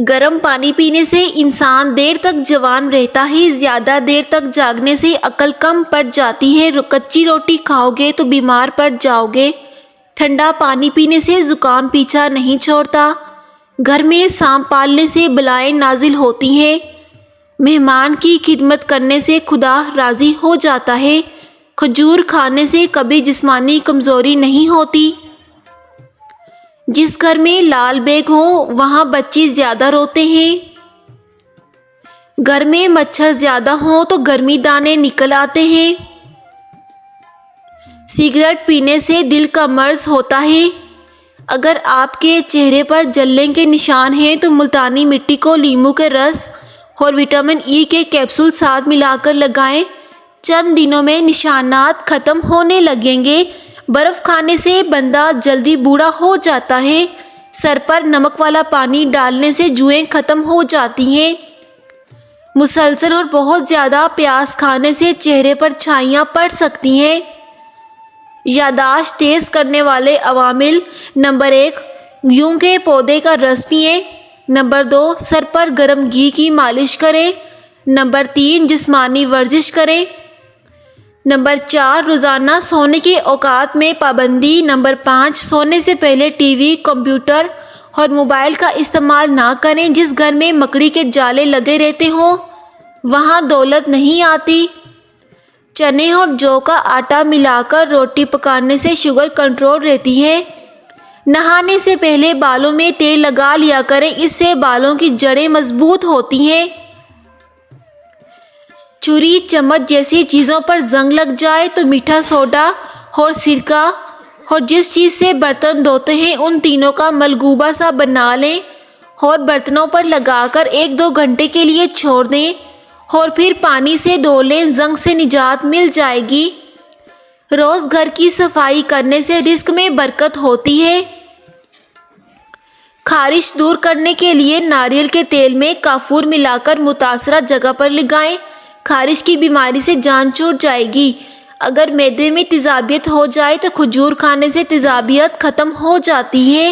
گرم پانی پینے سے انسان دیر تک جوان رہتا ہے، زیادہ دیر تک جاگنے سے عقل کم پڑ جاتی ہے، کچی روٹی کھاؤ گے تو بیمار پڑ جاؤ گے، ٹھنڈا پانی پینے سے زکام پیچھا نہیں چھوڑتا، گھر میں سانپ پالنے سے بلائیں نازل ہوتی ہیں، مہمان کی خدمت کرنے سے خدا راضی ہو جاتا ہے، کھجور کھانے سے کبھی جسمانی کمزوری نہیں ہوتی۔ جس گھر میں لال بیگ ہو وہاں بچے زیادہ روتے ہیں۔ گھر میں مچھر زیادہ ہوں تو گرمی دانے نکل آتے ہیں۔ سگریٹ پینے سے دل کا مرض ہوتا ہے۔ اگر آپ کے چہرے پر جلنے کے نشان ہیں تو ملتانی مٹی کو لیموں کے رس اور وٹامن ای کے کیپسول ساتھ ملا کر لگائیں، چند دنوں میں نشانات ختم ہونے لگیں گے۔ برف کھانے سے بندہ جلدی بوڑھا ہو جاتا ہے۔ سر پر نمک والا پانی ڈالنے سے جوئیں ختم ہو جاتی ہیں۔ مسلسل اور بہت زیادہ پیاز کھانے سے چہرے پر چھائیاں پڑ سکتی ہیں۔ یادداشت تیز کرنے والے عوامل: نمبر 1، گیہوں کے پودے کا رس پئیں۔ نمبر 2، سر پر گرم گھی کی مالش کریں۔ نمبر 3، جسمانی ورزش کریں۔ نمبر 4، روزانہ سونے کے اوقات میں پابندی۔ نمبر 5، سونے سے پہلے ٹی وی، کمپیوٹر اور موبائل کا استعمال نہ کریں۔ جس گھر میں مکڑی کے جالے لگے رہتے ہوں وہاں دولت نہیں آتی۔ چنے اور جو کا آٹا ملا کر روٹی پکانے سے شوگر کنٹرول رہتی ہے۔ نہانے سے پہلے بالوں میں تیل لگا لیا کریں، اس سے بالوں کی جڑیں مضبوط ہوتی ہیں۔ چھری، چمچ جیسی چیزوں پر زنگ لگ جائے تو میٹھا سوڈا اور سرکہ اور جس چیز سے برتن دھوتے ہیں ان تینوں کا ملغوبہ سا بنا لیں اور برتنوں پر لگا کر 1-2 گھنٹے کے لیے چھوڑ دیں اور پھر پانی سے دھو لیں، زنگ سے نجات مل جائے گی۔ روز گھر کی صفائی کرنے سے رزق میں برکت ہوتی ہے۔ خارش دور کرنے کے لیے ناریل کے تیل میں کافور ملا کر متاثرہ جگہ پر لگائیں، خارش کی بیماری سے جان چھوٹ جائے گی۔ اگر معدے میں تیزابیت ہو جائے تو کھجور کھانے سے تیزابیت ختم ہو جاتی ہے۔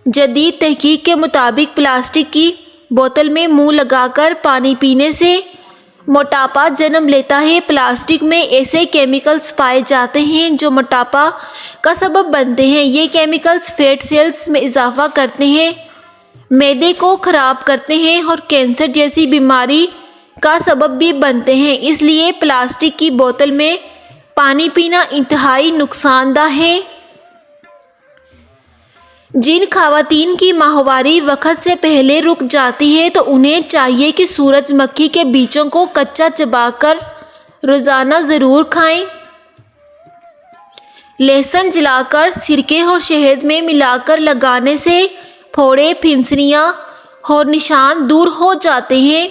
جدید تحقیق کے مطابق پلاسٹک کی بوتل میں منہ لگا کر پانی پینے سے موٹاپا جنم لیتا ہے۔ پلاسٹک میں ایسے کیمیکلز پائے جاتے ہیں جو موٹاپا کا سبب بنتے ہیں۔ یہ کیمیکلز فیٹ سیلز میں اضافہ کرتے ہیں، معدے کو خراب کرتے ہیں اور کینسر جیسی بیماری کا سبب بھی بنتے ہیں۔ اس لیے پلاسٹک کی بوتل میں پانی پینا انتہائی نقصان دہ ہے۔ جن خواتین کی ماہواری وقت سے پہلے رک جاتی ہے تو انہیں چاہیے کہ سورج مکھی کے بیجوں کو کچا چبا کر روزانہ ضرور کھائیں۔ لہسن جلا کر سرکے اور شہد میں ملا کر لگانے سے پھوڑے، پھنسیاں اور نشان دور ہو جاتے ہیں۔